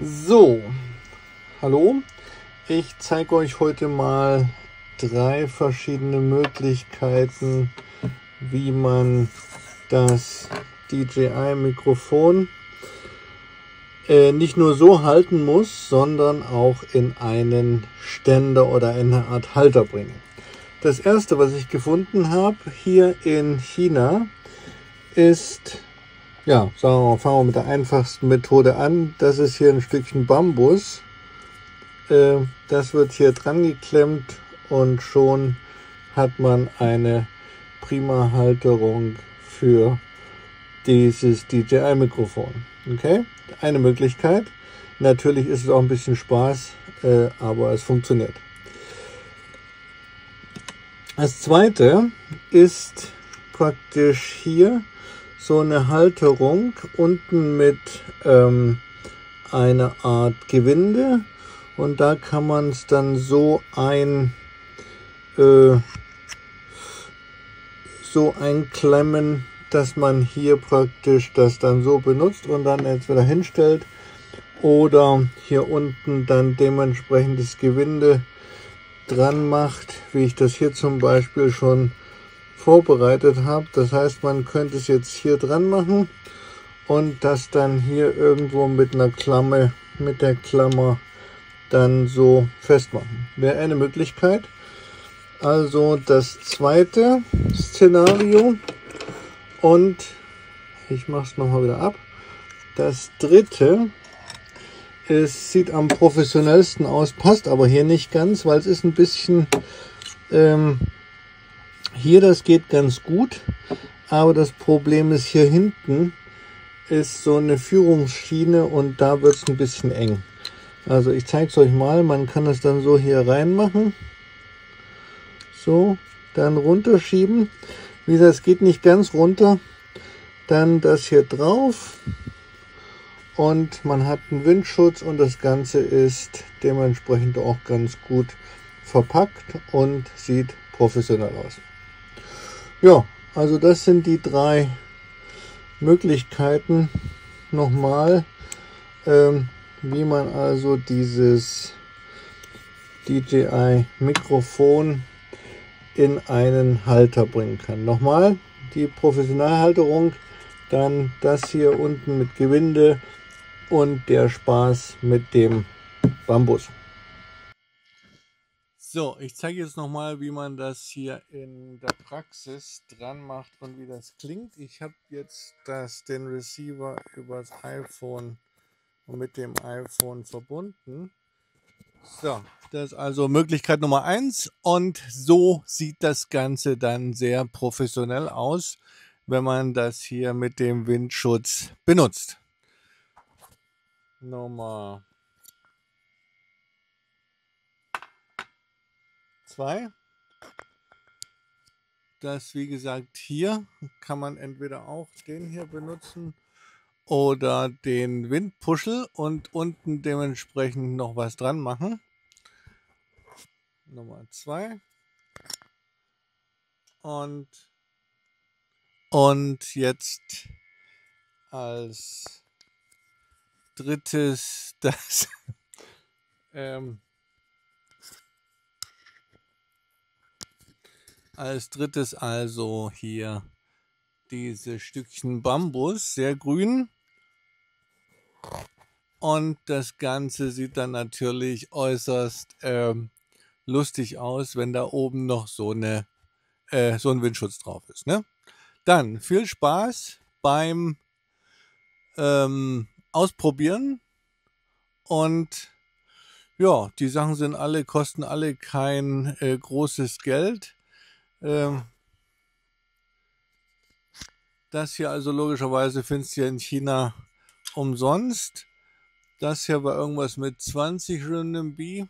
So, hallo. Ich zeige euch heute mal 3 verschiedene Möglichkeiten, wie man das DJI-Mikrofon nicht nur so halten muss, sondern auch in einen Ständer oder eine Art Halter bringen. Das erste, was ich gefunden habe hier in China, ist, ja, sagen wir mal, fangen wir mit der einfachsten Methode an. Das ist hier ein Stückchen Bambus. Das wird hier dran geklemmt und schon hat man eine prima Halterung für dieses DJI-Mikrofon. Okay, eine Möglichkeit. Natürlich ist es auch ein bisschen Spaß, aber es funktioniert. Das zweite ist praktisch hier so eine Halterung unten mit einer Art Gewinde, und da kann man es dann so einklemmen, dass man hier praktisch das dann so benutzt und dann entweder hinstellt oder hier unten dann dementsprechend das Gewinde dran macht, wie ich das hier zum Beispiel schon vorbereitet habe. Das heißt, man könnte es jetzt hier dran machen und das dann hier irgendwo mit einer Klammer, mit der Klammer dann so festmachen. Wäre eine Möglichkeit. Also das zweite Szenario, und ich mache es nochmal wieder ab. Das dritte, es sieht am professionellsten aus, passt aber hier nicht ganz, weil es ist ein bisschen hier, das geht ganz gut, aber das Problem ist, hier hinten ist so eine Führungsschiene und da wird es ein bisschen eng. Also ich zeige es euch mal, man kann es dann so hier reinmachen, so, dann runterschieben. Wie gesagt, es geht nicht ganz runter, dann das hier drauf und man hat einen Windschutz und das Ganze ist dementsprechend auch ganz gut verpackt und sieht professionell aus. Ja, also das sind die 3 Möglichkeiten nochmal, wie man also dieses DJI-Mikrofon in einen Halter bringen kann. Nochmal die Professionalhalterung, dann das hier unten mit Gewinde und der Spaß mit dem Bambus. So, ich zeige jetzt nochmal, wie man das hier in der Praxis dran macht und wie das klingt. Ich habe jetzt den Receiver übers iPhone und mit dem iPhone verbunden. So, das ist also Möglichkeit Nummer 1, und so sieht das Ganze dann sehr professionell aus, wenn man das hier mit dem Windschutz benutzt. Nummer 2. Das, wie gesagt, hier kann man entweder auch den hier benutzen oder den Windpuschel und unten dementsprechend noch was dran machen. Nummer 2. Und jetzt als drittes das als drittes also hier diese Stückchen Bambus, sehr grün. Und das Ganze sieht dann natürlich äußerst lustig aus, wenn da oben noch so ein Windschutz drauf ist. Ne? Dann viel Spaß beim Ausprobieren. Und ja, die Sachen kosten alle kein großes Geld. Das hier also logischerweise findest du ja in China umsonst. Das hier war irgendwas mit 20 Renminbi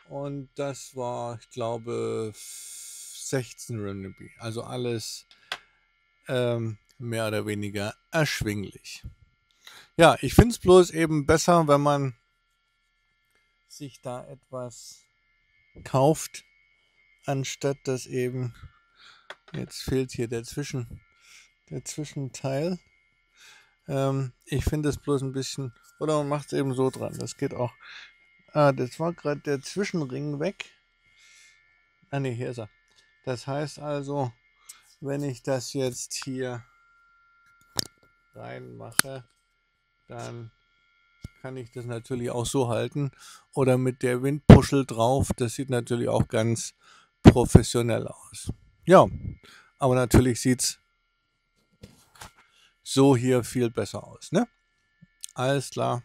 und das war, ich glaube, 16 Renminbi. Also alles mehr oder weniger erschwinglich. Ja, ich finde es bloß eben besser, wenn man sich da etwas kauft, anstatt dass eben, jetzt fehlt hier der Zwischenteil, Ich finde es bloß ein bisschen, oder man macht es eben so dran, das geht auch. Ah, das war gerade der Zwischenring weg. Ah ne, hier ist er. Das heißt also, wenn ich das jetzt hier reinmache, dann kann ich das natürlich auch so halten. Oder mit der Windpuschel drauf. Das sieht natürlich auch ganz professionell aus. Ja, aber natürlich sieht es so hier viel besser aus, ne? Alles klar.